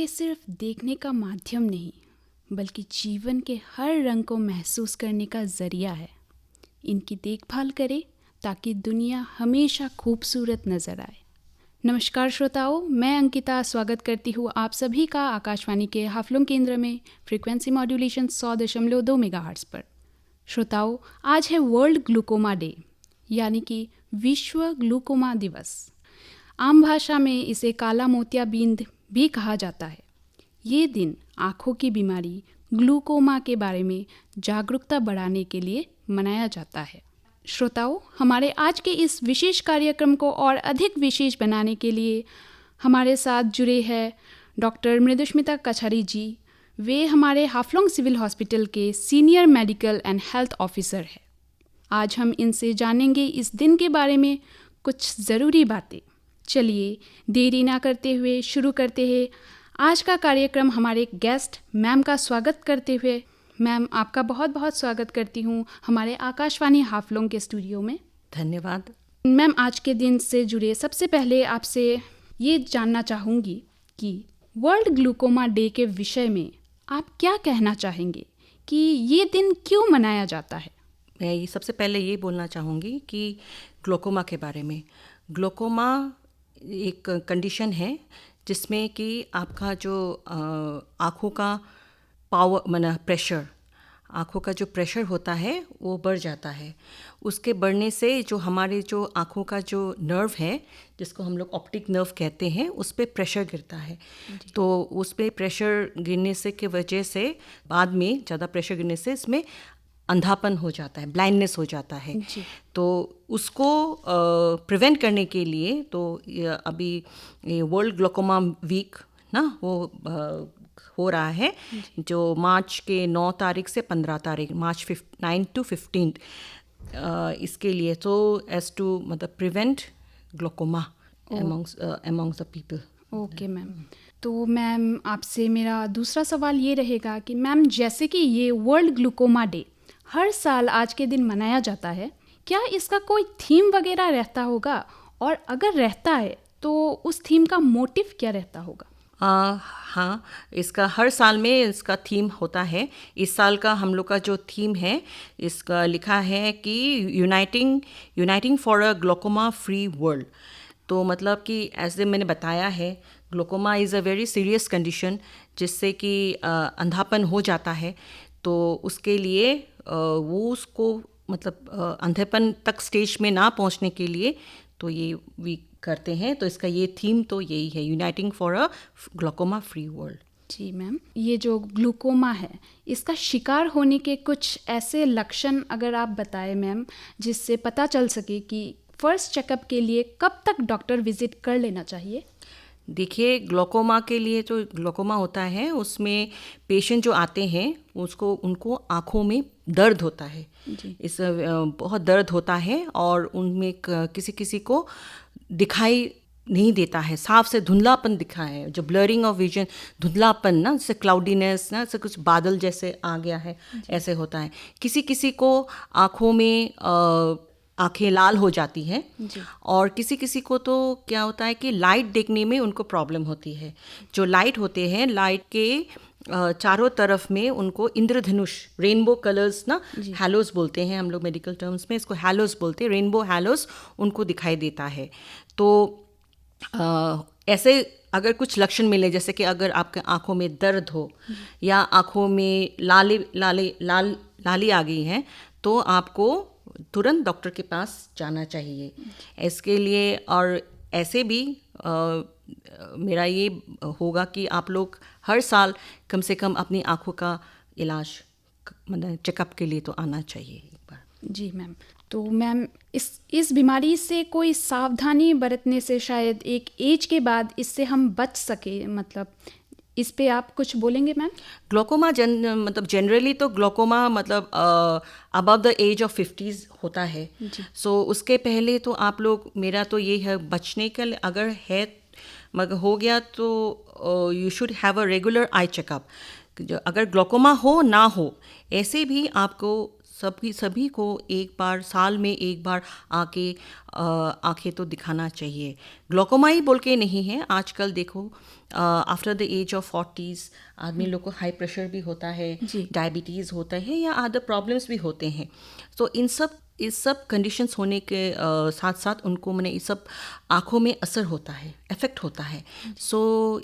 सिर्फ देखने का माध्यम नहीं, बल्कि जीवन के हर रंग को महसूस करने का जरिया है। इनकी देखभाल करें ताकि दुनिया हमेशा खूबसूरत नजर आए। नमस्कार श्रोताओं, मैं अंकिता स्वागत करती हूँ आप सभी का आकाशवाणी के हाफलंग केंद्र में फ्रीक्वेंसी मॉड्यूलेशन 100.2 मेगाहर्ट्ज़ पर। श्रोताओं, आज है वर्ल्ड ग्लूकोमा डे, यानी कि विश्व ग्लूकोमा दिवस। आम भाषा में इसे काला मोतियाबिंद भी कहा जाता है। ये दिन आँखों की बीमारी ग्लूकोमा के बारे में जागरूकता बढ़ाने के लिए मनाया जाता है। श्रोताओं, हमारे आज के इस विशेष कार्यक्रम को और अधिक विशेष बनाने के लिए हमारे साथ जुड़े हैं डॉक्टर मृदुष्मिता कछारी जी। वे हमारे हाफलंग सिविल हॉस्पिटल के senior medical and health officer हैं। आज हम इनसे जानेंगे इस दिन के बारे में कुछ ज़रूरी बातें। चलिए देरी ना करते हुए शुरू करते हैं आज का कार्यक्रम। हमारे गेस्ट मैम का स्वागत करते हुए, मैम आपका बहुत बहुत स्वागत करती हूँ हमारे आकाशवाणी हाफलंग के स्टूडियो में। धन्यवाद मैम, आज के दिन से जुड़े सबसे पहले आपसे ये जानना चाहूँगी कि वर्ल्ड ग्लूकोमा डे के विषय में आप क्या कहना चाहेंगे कि ये दिन क्यों मनाया जाता है? मैं सबसे पहले ये बोलना चाहूँगी कि ग्लूकोमा के बारे में। ग्लूकोमा एक कंडीशन है जिसमें कि आपका जो आँखों का पावर माना प्रेशर, आँखों का जो प्रेशर होता है वो बढ़ जाता है। उसके बढ़ने से जो हमारे जो आँखों का जो नर्व है, जिसको हम लोग ऑप्टिक नर्व कहते हैं, उस पर प्रेशर गिरता है। तो उस पर प्रेशर गिरने से की वजह से बाद में ज़्यादा प्रेशर गिरने से इसमें अंधापन हो जाता है, ब्लाइंडनेस हो जाता है। तो उसको प्रिवेंट करने के लिए तो अभी वर्ल्ड ग्लूकोमा वीक ना वो हो रहा है, जो मार्च के 9 तारीख से 15 तारीख, मार्च 9 to 15 इसके लिए, तो एज टू मतलब prevent glaucoma amongst the people. Okay ma'am, तो मैम आपसे मेरा दूसरा सवाल ये रहेगा कि मैम, जैसे कि ये वर्ल्ड ग्लूकोमा डे हर साल आज के दिन मनाया जाता है, क्या इसका कोई थीम वगैरह रहता होगा? और अगर रहता है तो उस थीम का मोटिव क्या रहता होगा? हाँ, इसका हर साल में इसका थीम होता है। इस साल का हम लोग का जो थीम है, इसका लिखा है कि uniting for a glaucoma free world. तो मतलब कि ऐसे मैंने बताया है, glaucoma is a very serious condition जिससे कि अंधापन हो जाता है। तो उसके लिए वो उसको मतलब अंधेपन तक स्टेज में ना पहुंचने के लिए तो ये वीक करते हैं। तो इसका ये थीम तो यही है, uniting for a glaucoma free world. जी मैम, ये जो ग्लूकोमा है, इसका शिकार होने के कुछ ऐसे लक्षण अगर आप बताएं मैम, जिससे पता चल सके कि फर्स्ट चेकअप के लिए कब तक डॉक्टर विजिट कर लेना चाहिए? देखिए, ग्लूकोमा के लिए जो ग्लूकोमा होता है उसमें पेशेंट जो आते हैं उनको आँखों में दर्द होता है। इस बहुत दर्द होता है और उनमें किसी किसी को दिखाई नहीं देता है, साफ से धुंधलापन दिखा है, जो ब्लरिंग ऑफ विजन, धुंधलापन ना, जैसे क्लाउडीनेस ना, जैसे कुछ बादल जैसे आ गया है, ऐसे होता है। किसी किसी को आँखों में आँखें लाल हो जाती हैं और किसी किसी को तो क्या होता है कि लाइट देखने में उनको प्रॉब्लम होती है। जो लाइट होते हैं, लाइट के चारों तरफ में उनको इंद्रधनुष, रेनबो कलर्स ना, हैलोस बोलते हैं हम लोग मेडिकल टर्म्स में, इसको हैलोस बोलते हैं, रेनबो हैलोस उनको दिखाई देता है। तो ऐसे अगर कुछ लक्षण मिले, जैसे कि अगर आपके आँखों में दर्द हो या आँखों में लाली आ गई है, तो आपको तुरंत डॉक्टर के पास जाना चाहिए इसके लिए। और ऐसे भी मेरा ये होगा कि आप लोग हर साल कम से कम अपनी आँखों का इलाज मतलब चेकअप के लिए तो आना चाहिए एक बार। जी मैम, तो मैम इस बीमारी से कोई सावधानी बरतने से शायद एक एज के बाद इससे हम बच सके, मतलब इस पे आप कुछ बोलेंगे मैम? ग्लूकोमा मतलब जनरली तो ग्लूकोमा मतलब अबव द एज ऑफ 50 होता है। सो उसके पहले तो आप लोग, मेरा तो ये है बचने के लिए, अगर है मगर हो गया तो you should have a regular eye checkup. अगर ग्लूकोमा हो ना हो, ऐसे भी आपको सभी को एक बार साल में एक बार आके आंखें तो दिखाना चाहिए। ग्लोकोमा ही बोल के नहीं है, आजकल देखो after the age of 40s आदमी लोग को हाई प्रेशर भी होता है, जी। डायबिटीज़ होता है या अदर प्रॉब्लम्स भी होते हैं। तो इस सब कंडीशंस होने के साथ साथ उनको मैंने इस सब आँखों में असर होता है, इफ़ेक्ट होता है। सो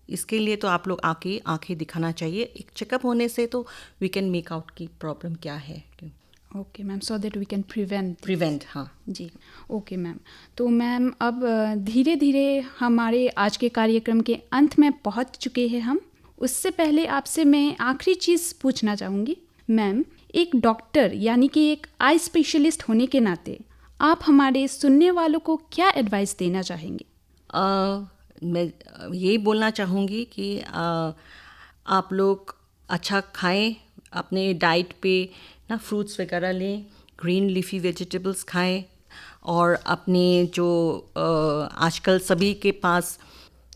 इसके लिए तो आप लोग आके आंखें दिखाना चाहिए। एक चेकअप होने से तो वी कैन मेक आउट की प्रॉब्लम क्या है। Okay ma'am, so that we can prevent. हाँ जी, ओके मैम। तो मैम अब धीरे धीरे हमारे आज के कार्यक्रम के अंत में पहुंच चुके हैं हम। उससे पहले आपसे मैं आखिरी चीज़ पूछना चाहूँगी मैम, एक डॉक्टर यानी कि एक आई स्पेशलिस्ट होने के नाते आप हमारे सुनने वालों को क्या एडवाइस देना चाहेंगे? मैं यही बोलना चाहूँगी कि आप लोग अच्छा खाएं, अपने डाइट पे ना फ्रूट्स वगैरह लें, ग्रीन लीफी वेजिटेबल्स खाएं, और अपने जो आजकल सभी के पास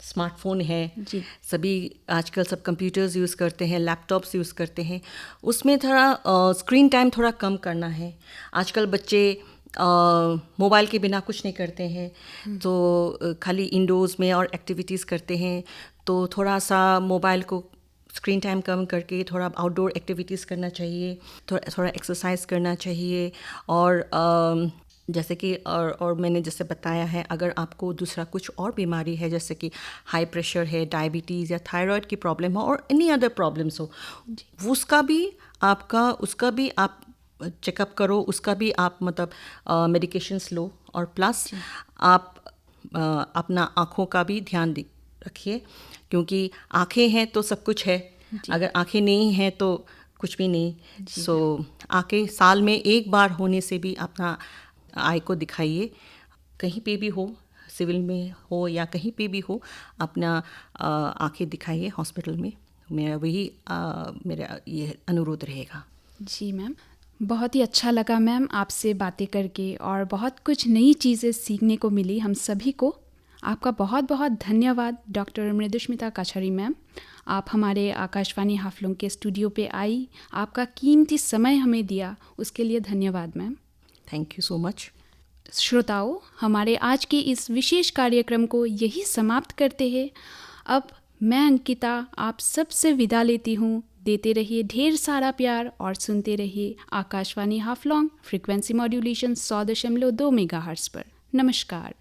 स्मार्टफोन है जी। सभी आजकल सब कंप्यूटर्स यूज़ करते हैं, लैपटॉप्स यूज़ करते हैं, उसमें थोड़ा स्क्रीन टाइम थोड़ा कम करना है। आजकल बच्चे मोबाइल के बिना कुछ नहीं करते हैं, तो खाली इंडोर्स में और एक्टिविटीज़ करते हैं। तो थोड़ा सा मोबाइल को स्क्रीन टाइम कम करके थोड़ा आउटडोर एक्टिविटीज़ करना चाहिए, थोड़ा एक्सरसाइज करना चाहिए। और जैसे कि और मैंने जैसे बताया है, अगर आपको दूसरा कुछ और बीमारी है जैसे कि हाई प्रेशर है, डायबिटीज़ या थायराइड की प्रॉब्लम हो और एनी अदर प्रॉब्लम्स हो, उसका भी आप चेकअप करो, उसका भी आप मतलब मेडिकेशंस लो, और प्लस आप अपना आँखों का भी ध्यान रखिए, क्योंकि आँखें हैं तो सब कुछ है, अगर आँखें नहीं हैं तो कुछ भी नहीं। सो आँखें साल में एक बार होने से भी अपना आई को दिखाइए, कहीं पे भी हो, सिविल में हो या कहीं पे भी हो, अपना आँखें दिखाइए हॉस्पिटल में। मेरा ये अनुरोध रहेगा। जी मैम, बहुत ही अच्छा लगा मैम आपसे बातें करके, और बहुत कुछ नई चीज़ें सीखने को मिली हम सभी को। आपका बहुत बहुत धन्यवाद डॉक्टर मृदुष्मिता काछारी मैम। आप हमारे आकाशवाणी हाफलोंग के स्टूडियो पे आई, आपका कीमती समय हमें दिया, उसके लिए धन्यवाद ma'am. Thank you so much. श्रोताओं, हमारे आज के इस विशेष कार्यक्रम को यही समाप्त करते हैं। अब मैं अंकिता आप सबसे विदा लेती हूँ। देते रहिए ढेर सारा प्यार और सुनते रहिए Akashvani Haflong frequency modulation 100.2 megahertz पर। नमस्कार।